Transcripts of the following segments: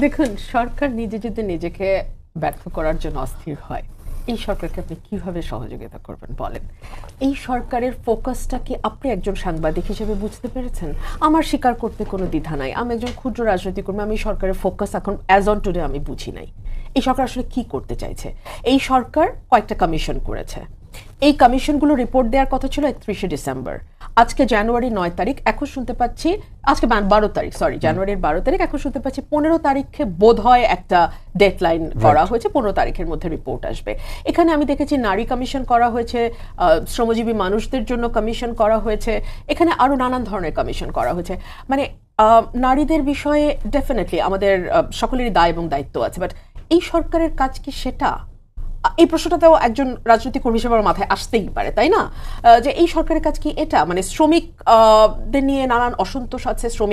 দেখুন, সরকার নিজে যদি নিজেকে ব্যর্থ করার জন্য অস্থির হয়, এই সরকারকে আপনি কিভাবে সহযোগিতা করবেন বলেন? এই সরকারের ফোকাসটা কি আপনি একজন সাংবাদিক হিসেবে বুঝতে পেরেছেন? আমার স্বীকার করতে কোনো দ্বিধা নাই, আমি একজন ক্ষুদ্র রাজনৈতিক কর্মী, আমি সরকারের ফোকাস এখন অ্যাজ অন টুডে আমি বুঝি নাই। এই সরকার আসলে কি করতে চাইছে? এই সরকার কয়েকটা কমিশন করেছে, এই কমিশনগুলো রিপোর্ট দেওয়ার কথা ছিল 31শে ডিসেম্বর। আজকে জানুয়ারি 9 তারিখ, এখন শুনতে পাচ্ছি আজকে 12 তারিখ, সরি জানুয়ারির 12 তারিখ, এখন শুনতে পাচ্ছি 15 তারিখে বোধ হয় একটা ডেডলাইন করা হয়েছে, 15 তারিখের মধ্যে রিপোর্ট আসবে। এখানে আমি দেখেছি নারী কমিশন করা হয়েছে, শ্রমজীবী মানুষদের জন্য কমিশন করা হয়েছে, এখানে আরো নানান ধরনের কমিশন করা হয়েছে। মানে নারীদের বিষয়ে ডেফিনেটলি আমাদের সকলেরই দায় এবং দায়িত্ব আছে, বাট এই সরকারের কাজ কি সেটা? এই প্রশ্নটাতেও একজন রাজনৈতিক কর্মী হিসেবে আমার মাথায় আসতেই পারে, তাই না? যে এই সরকারের কাজ কি এটা? মানে শ্রমিকদের নিয়ে নানান অসন্তোষ আছে, শ্রম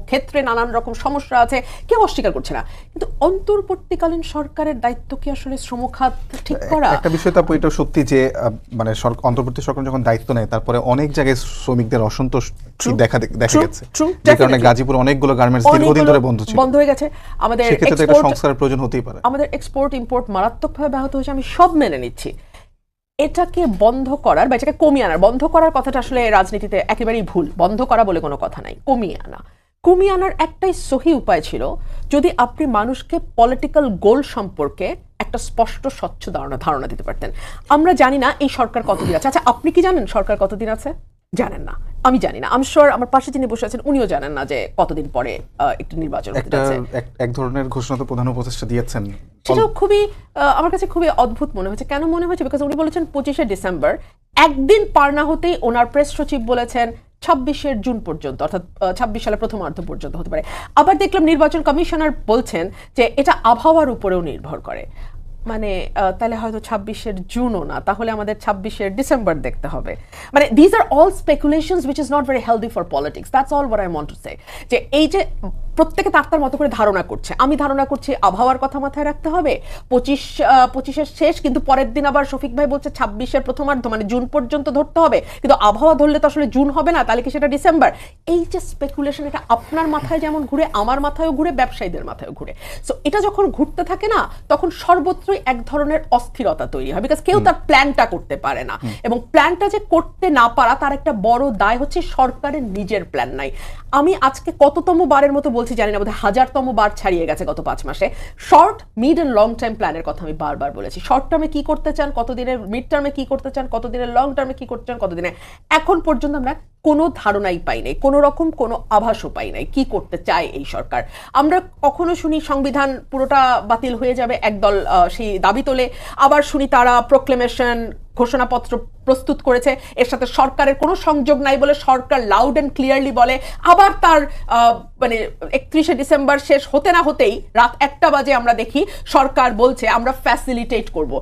ক্ষেত্রে নানান রকম সমস্যা আছে, কেউ অস্বীকার করছে না, কিন্তু অন্তর্বর্তীকালীন সরকারের দায়িত্ব কি আসলে শ্রমখাত ঠিক করা? একটা বিষয় তো এটা সত্যি যে মানে অন্তর্বর্তী সরকার যখন দায়িত্ব নেয় তারপরে অনেক জায়গায় শ্রমিকদের অসন্তোষ দেখা গেছে, যে কারণে গাজীপুর অনেকগুলো গার্মেন্টস দীর্ঘদিন ধরে বন্ধ হয়ে গেছে। আমাদের সেক্ষেত্রে একটা সংস্কারের প্রয়োজন হতেই পারে। আমাদের এক্সপোর্ট ইম্পোর্ট মারাত্মকভাবে ব্যাহত হয়েছে, আমি সব মেনে নিচ্ছি। এটাকে বন্ধ করার বা এটাকে কমিয়ে আনার, বন্ধ করার কথাটা আসলে রাজনীতিতে একেবারেই ভুল, বন্ধ করা বলে কোনো কথা নাই, কমিয়ে আনার একটাই সহি উপায় ছিল যদি আপনি মানুষকে পলিটিক্যাল গোল সম্পর্কে একটা স্পষ্ট স্বচ্ছ ধারণা দিতে পারতেন। আমরা জানি না এই সরকার কতদিন আছে। আচ্ছা, আপনি কি জানেন সরকার কতদিন আছে? জানেন না, আমি জানি না, আমি শিওর আমার পাশে যিনি বসে আছেন উনিও জানেন না যে কতদিন পরে একটি নির্বাচন হতে যাচ্ছে। এক ধরনের ঘোষণা তো প্রধান উপদেষ্টা দিয়েছেন, সেটাও খুবই আমার কাছে খুবই অদ্ভুত মনে হয়েছে। কেন মনে হয়েছে? বিকজ উনি বলেছেন 25শে ডিসেম্বর, একদিন পার না হতেই ওনার প্রেস সচিব বলেছেন 26শে জুন পর্যন্ত, অর্থাৎ 26 সালের প্রথমার্ধ পর্যন্ত হতে পারে। আবার দেখলাম নির্বাচন কমিশনার বলছেন যে এটা আবহাওয়ার উপরেও নির্ভর করে। মানে তাহলে হয়তো 26শে জুনও না, তাহলে আমাদের 26শে ডিসেম্বর দেখতে হবে। মানে this are all speculations which is not very healthy for politics. That's all what I want to say. যে এই যে প্রত্যেকে তার মতো করে ধারণা করছে, আমি ধারণা করছি আবহাওয়ার কথা মাথায় রাখতে হবে, 25-এর শেষ, কিন্তু পরের দিন আবার শফিক ভাই বলছে 26শে প্রথমার্ধ, মানে জুন পর্যন্ত ধরতে হবে, কিন্তু আবহাওয়া ধরলে তো আসলে জুন হবে না, তাহলে কি সেটা ডিসেম্বর? এই যে স্পেকুলেশন, এটা আপনার মাথায় যেমন ঘুরে, আমার মাথায়ও ঘুরে, ব্যবসায়ীদের মাথায়ও ঘুরে। সো এটা যখন ঘুরতে থাকে না, তখন সর্বত্রই এক ধরনের অস্থিরতা তৈরি হয়, বিকজ কেউ তার প্ল্যানটা করতে পারে না, এবং প্ল্যানটা যে করতে না পারা তার একটা বড় দায় হচ্ছে সরকারের নিজের প্ল্যান নাই। আমি আজকে কততম বারের মতো বলছি জানি না, বোধহয় 1000তম বার ছাড়িয়ে গেছে গত 5 মাসে, short, mid and long time প্ল্যানের কথা আমি বারবার বলেছি। শর্ট টার্মে কি করতে চান, কতদিনের, মিড টার্মে কি করতে চান, কতদিনের, লং টার্মে কি করতে চান, কতদিনে। এখন পর্যন্ত আমরা কোনো ধারণাই পাই নাই, কোনো রকম কোনো আভাসও পাই নাই কি করতে চায় এই সরকার। আমরা কখনো শুনি সংবিধান পুরোটা বাতিল হয়ে যাবে, একদল সেই দাবি তোলে, আবার শুনি তারা প্রোক্লেমেশন, ঘোষণাপত্র প্রস্তুত করেছে, এর সাথে সরকারের কোনো সংযোগ নাই বলে সরকার লাউড অ্যান্ড ক্লিয়ারলি বলে। আবার তার মানে 31শে ডিসেম্বর শেষ হতে না হতেই রাত 1টা বাজে আমরা দেখি সরকার বলছে আমরা ফ্যাসিলিটেট করব।